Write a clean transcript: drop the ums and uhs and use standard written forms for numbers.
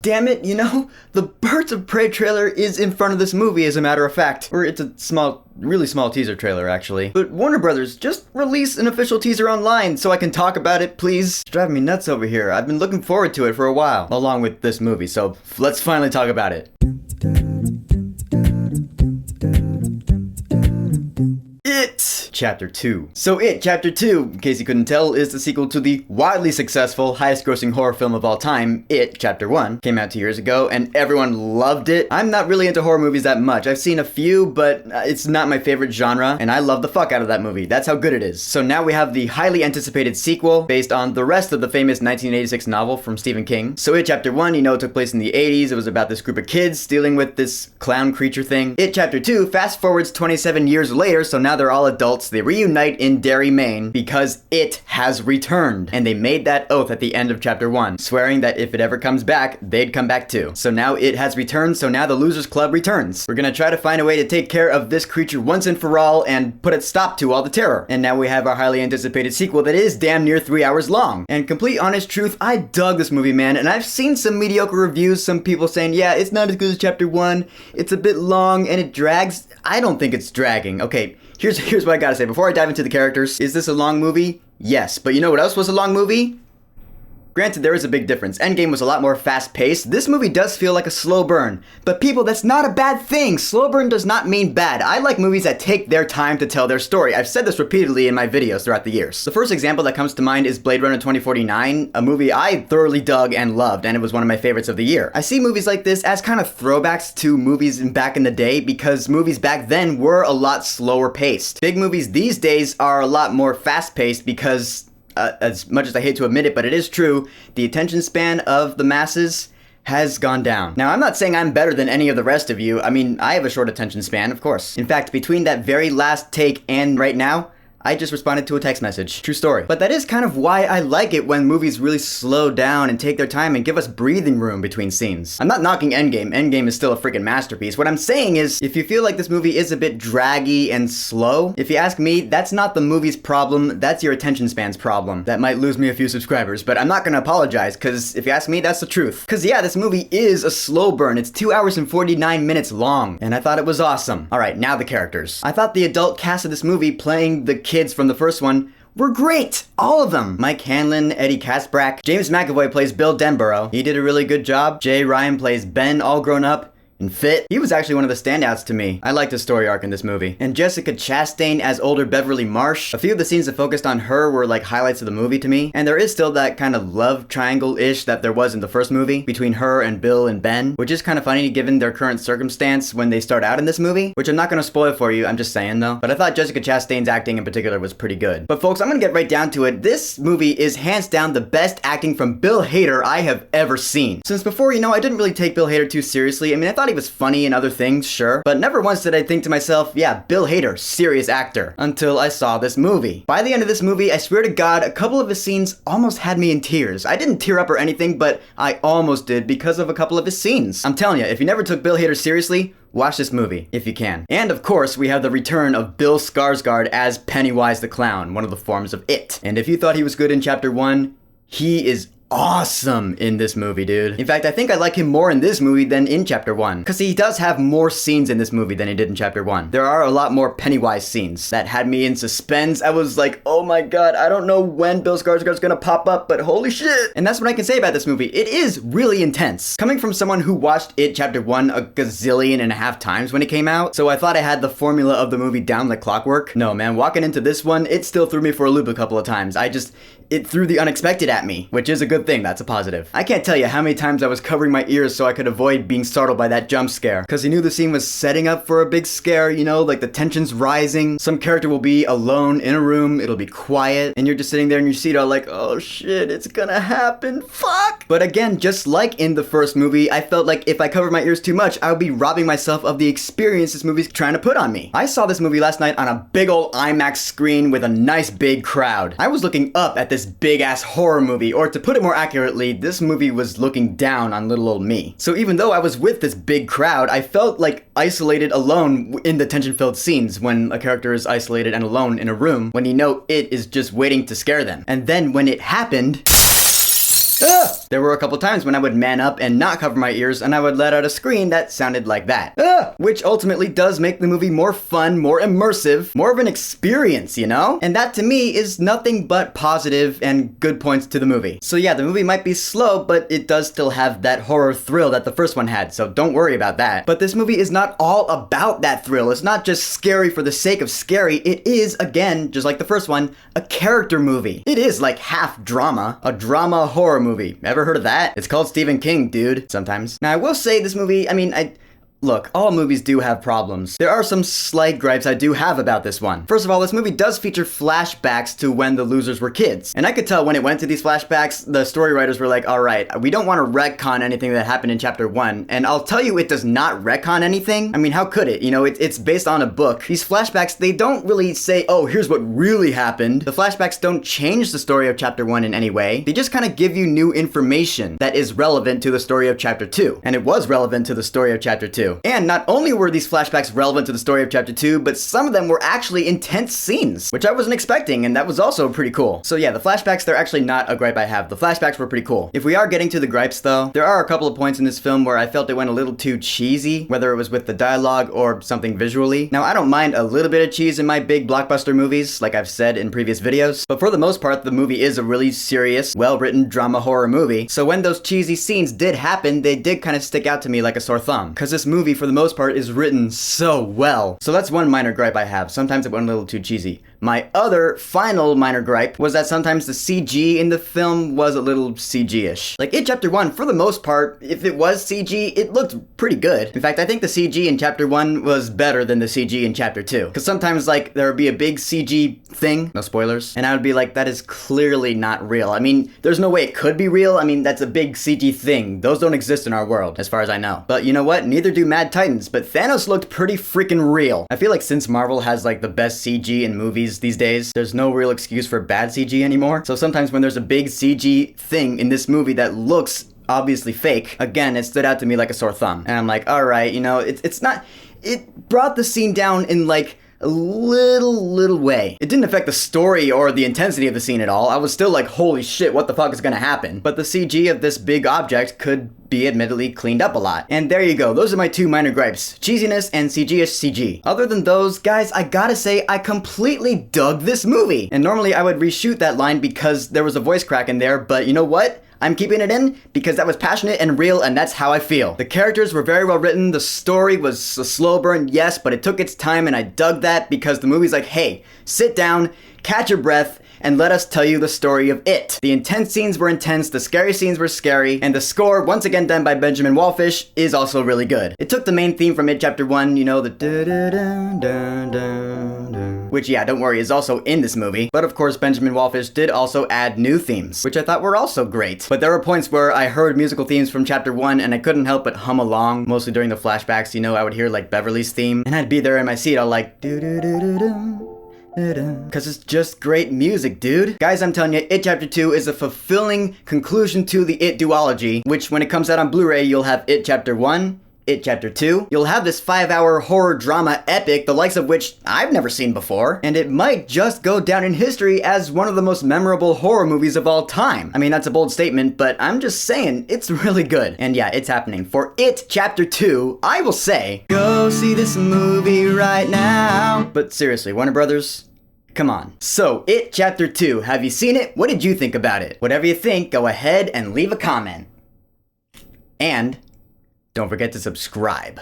damn it, the Birds of Prey trailer is in front of this movie, as a matter of fact. Or it's a really small teaser trailer, actually. But Warner Brothers, just release an official teaser online so I can talk about it, please. It's driving me nuts over here. I've been looking forward to it for a while, along with this movie, so let's finally talk about it. It Chapter 2. So It Chapter 2, in case you couldn't tell, is the sequel to the widely successful, highest-grossing horror film of all time, It Chapter 1. Came out 2 years ago, and everyone loved it. I'm not really into horror movies that much. I've seen a few, but it's not my favorite genre, and I love the fuck out of that movie. That's how good it is. So now we have the highly anticipated sequel, based on the rest of the famous 1986 novel from Stephen King. So It Chapter 1, took place in the 80s. It was about this group of kids dealing with this clown creature thing. It Chapter 2 fast forwards 27 years later, so now they're all adults. They reunite in Derry, Maine, because it has returned. And they made that oath at the end of Chapter 1, swearing that if it ever comes back, they'd come back too. So now it has returned, so now the Losers Club returns. We're gonna try to find a way to take care of this creature once and for all and put a stop to all the terror. And now we have our highly anticipated sequel that is damn near 3 hours long. And complete honest truth, I dug this movie, man, and I've seen some mediocre reviews, some people saying, yeah, it's not as good as Chapter 1, it's a bit long and it drags. I don't think it's dragging. Okay, here's what I gotta say before I dive into the characters. Is this a long movie? Yes, but you know what else was a long movie? Granted, there is a big difference. Endgame was a lot more fast-paced. This movie does feel like a slow burn. But people, that's not a bad thing. Slow burn does not mean bad. I like movies that take their time to tell their story. I've said this repeatedly in my videos throughout the years. The first example that comes to mind is Blade Runner 2049, a movie I thoroughly dug and loved, and it was one of my favorites of the year. I see movies like this as kind of throwbacks to movies back in the day because movies back then were a lot slower paced. Big movies these days are a lot more fast-paced because as much as I hate to admit it, but it is true, the attention span of the masses has gone down. Now, I'm not saying I'm better than any of the rest of you. I mean, I have a short attention span, of course. In fact, between that very last take and right now, I just responded to a text message. True story. But that is kind of why I like it when movies really slow down and take their time and give us breathing room between scenes. I'm not knocking Endgame. Endgame is still a freaking masterpiece. What I'm saying is, if you feel like this movie is a bit draggy and slow, if you ask me, that's not the movie's problem, that's your attention span's problem. That might lose me a few subscribers, but I'm not gonna apologize, because if you ask me, that's the truth. Because yeah, this movie is a slow burn. It's 2 hours and 49 minutes long, and I thought it was awesome. Alright, now the characters. I thought the adult cast of this movie playing the kids from the first one were great! All of them! Mike Hanlon, Eddie Kaspbrak, James McAvoy plays Bill Denborough. He did a really good job. Jay Ryan plays Ben, all grown up and fit. He was actually one of the standouts to me. I liked his story arc in this movie. And Jessica Chastain as older Beverly Marsh. A few of the scenes that focused on her were like highlights of the movie to me. And there is still that kind of love triangle-ish that there was in the first movie between her and Bill and Ben, which is kind of funny given their current circumstance when they start out in this movie, which I'm not gonna spoil for you, I'm just saying though. But I thought Jessica Chastain's acting in particular was pretty good. But folks, I'm gonna get right down to it. This movie is hands down the best acting from Bill Hader I have ever seen. Since before, I didn't really take Bill Hader too seriously. I mean, I thought he was funny and other things, sure, but never once did I think to myself, yeah, Bill Hader, serious actor, until I saw this movie. By the end of this movie, I swear to God, a couple of his scenes almost had me in tears. I didn't tear up or anything, but I almost did because of a couple of his scenes. I'm telling you, if you never took Bill Hader seriously, watch this movie, if you can. And of course, we have the return of Bill Skarsgård as Pennywise the Clown, one of the forms of It. And if you thought he was good in Chapter 1, he is awesome in this movie, dude. In fact, I think I like him more in this movie than in Chapter 1, because he does have more scenes in this movie than he did in Chapter 1. There are a lot more Pennywise scenes that had me in suspense. I was like, oh my god, I don't know when Bill Skarsgård's gonna pop up, but holy shit! And that's what I can say about this movie. It is really intense. Coming from someone who watched It Chapter 1 a gazillion and a half times when it came out, so I thought I had the formula of the movie down like clockwork. No, man, walking into this one, it still threw me for a loop a couple of times. It threw the unexpected at me, which is a good thing, that's a positive. I can't tell you how many times I was covering my ears so I could avoid being startled by that jump scare. Cause you knew the scene was setting up for a big scare, like the tension's rising. Some character will be alone in a room, it'll be quiet, and you're just sitting there in your seat all like, oh shit, it's gonna happen, fuck! But again, just like in the first movie, I felt like if I covered my ears too much, I would be robbing myself of the experience this movie's trying to put on me. I saw this movie last night on a big old IMAX screen with a nice big crowd. I was looking up at this big ass horror movie, or to put it more accurately, this movie was looking down on little old me. So even though I was with this big crowd, I felt like isolated alone in the tension-filled scenes when a character is isolated and alone in a room when it is just waiting to scare them. And then when it happened, ears. There were a couple times when I would man up and not cover my ears and I would let out a scream that sounded like that. Which ultimately does make the movie more fun, more immersive, more of an experience, you know? And that to me is nothing but positive and good points to the movie. So yeah, the movie might be slow, but it does still have that horror thrill that the first one had, so don't worry about that. But this movie is not all about that thrill. It's not just scary for the sake of scary. It is, again, just like the first one, a character movie. It is like half drama, a drama horror movie. Ever heard of that? It's called Stephen King, dude, sometimes. Now I will say this movie, look, all movies do have problems. There are some slight gripes I do have about this one. First of all, this movie does feature flashbacks to when the losers were kids. And I could tell when it went to these flashbacks, the story writers were like, alright, we don't want to retcon anything that happened in chapter 1. And I'll tell you, it does not retcon anything. I mean, how could it? You know, it's based on a book. These flashbacks, they don't really say, oh, here's what really happened. The flashbacks don't change the story of chapter 1 in any way. They just kind of give you new information that is relevant to the story of chapter 2. And it was relevant to the story of chapter 2. And not only were these flashbacks relevant to the story of chapter 2, but some of them were actually intense scenes, which I wasn't expecting, and that was also pretty cool. So yeah, the flashbacks, they're actually not a gripe I have. The flashbacks were pretty cool. If we are getting to the gripes though, there are a couple of points in this film where I felt it went a little too cheesy, whether it was with the dialogue or something visually. Now, I don't mind a little bit of cheese in my big blockbuster movies, like I've said in previous videos, but for the most part, the movie is a really serious, well-written drama horror movie. So when those cheesy scenes did happen, they did kind of stick out to me like a sore thumb. Cause this movie, for the most part, is written so well. So that's one minor gripe I have. Sometimes it went a little too cheesy. My other final minor gripe was that sometimes the CG in the film was a little CG-ish. Like in chapter 1, for the most part, if it was CG, it looked pretty good. In fact, I think the CG in chapter 1 was better than the CG in chapter 2. Because sometimes like there would be a big CG thing, no spoilers, and I would be like, that is clearly not real. I mean, there's no way it could be real. I mean, that's a big CG thing. Those don't exist in our world, as far as I know. But you know what? Neither do Mad Titans, but Thanos looked pretty freaking real. I feel like since Marvel has like the best CG in movies these days, there's no real excuse for bad CG anymore. So sometimes when there's a big CG thing in this movie that looks obviously fake, again, it stood out to me like a sore thumb. And I'm like, alright, you know, it's not, it brought the scene down in like a little way. It didn't affect the story or the intensity of the scene at all. I was still like, holy shit, what the fuck is gonna happen? But the CG of this big object could be admittedly cleaned up a lot. And there you go. Those are my two minor gripes. Cheesiness and CG-ish CG. Other than those, guys, I gotta say, I completely dug this movie. And normally I would reshoot that line because there was a voice crack in there, but you know what? I'm keeping it in because that was passionate and real, and that's how I feel. The characters were very well written. The story was a slow burn, yes, but it took its time, and I dug that because the movie's like, hey, sit down, catch your breath, and let us tell you the story of it. The intense scenes were intense, the scary scenes were scary, and the score, once again done by Benjamin Wallfish, is also really good. It took the main theme from It Chapter 1, you know, the da-da-da-da-da-da, which, yeah, don't worry, is also in this movie. But of course, Benjamin Wallfish did also add new themes, which I thought were also great. But there were points where I heard musical themes from Chapter 1 and I couldn't help but hum along, mostly during the flashbacks, you know, I would hear like Beverly's theme, and I'd be there in my seat all like, do-do-do-do-do. Cause it's just great music, dude. Guys, I'm telling you, It Chapter 2 is a fulfilling conclusion to the It duology, which when it comes out on Blu-ray, you'll have It Chapter 1, It Chapter 2. You'll have this 5-hour horror drama epic, the likes of which I've never seen before, and it might just go down in history as one of the most memorable horror movies of all time. I mean, that's a bold statement, but I'm just saying, it's really good. And yeah, it's happening. For It Chapter 2, I will say, go see this movie right now. But seriously, Warner Brothers, come on. So, It Chapter 2, have you seen it? What did you think about it? Whatever you think, go ahead and leave a comment. And don't forget to subscribe.